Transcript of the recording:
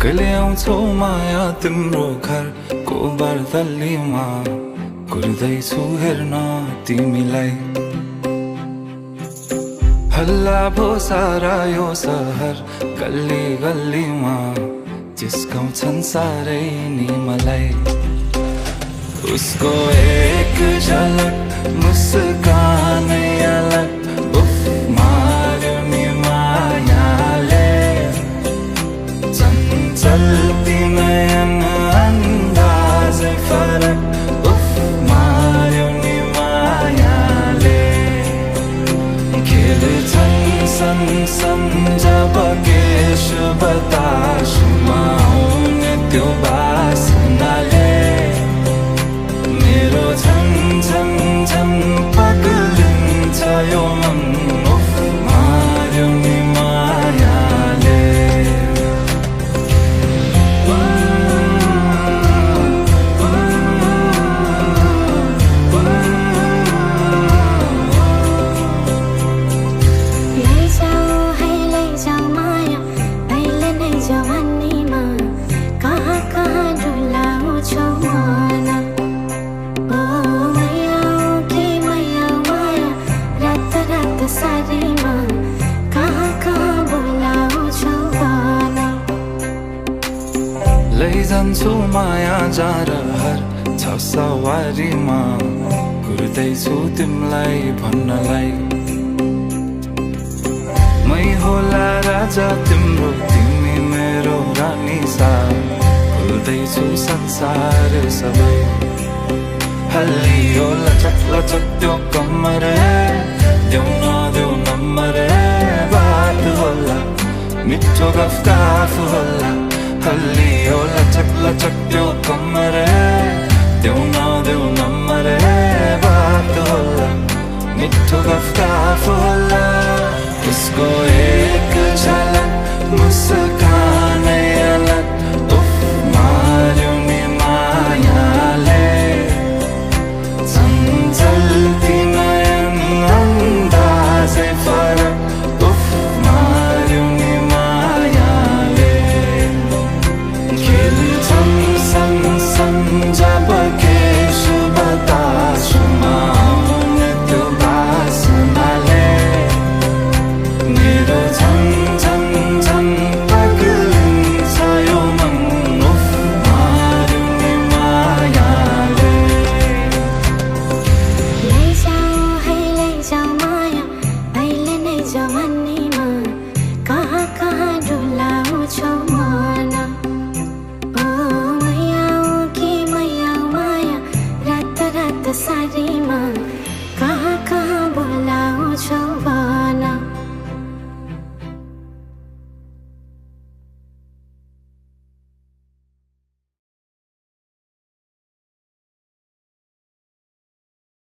कहिले आउँछौ माया तिम्रो घर को बर्दलीमा कुर्दैछु हेर्न तिमीलाई हल्ला भो सारा यो सहर गल्ली गल्लीमा जिस्काउँछन् सारै नि मलाई उसको एक झलक मुस्कानै अलग उफ मार्यो नि मायाले चञ्चल्ती नयन अन्दाजै फरक उफ मार्यो नि मायाले खेल्छन् सन जब केश बतासमा आउने त्यो बासनाले मेरो झन् झन् झन् पगलिन्छ यो मन उफ मार्यो नि मायाले लैजान्छु माया जारहर छ सवारीमा कुर्दैछु तिमीलाई भन्नलाई मै होला राजा तिम्रो तिमी मेरो रानी सा भुल्दैछु संसार सबै हल्लियो लचक लचक त्यो कम्मर देऊ नदेऊ नम्बर बात होला मिठो गफ होला हल्लियो लचक लचक त्यो कम्मर देऊ नदेऊ नम्बर बात होला मिठो गफ होला उसको एक झलक मुस्कानै अलग उफ मार्यो नि मायाले चञ्चल्ती नयन अन्दाजै फरक उफ मार्यो नि मायाले खेल्छन् सन जब केश बतासमा आउने त्यो बासनाले मेरो झन् झन् झन् पगलिन्छ यो मन उफ मार्यो नि मायाले लैजाऊ माया अहिले नै जवानीमा कहाँ कहाँ डुलाउँछौ मन ओ मैया कि मैया माया रात रात सारी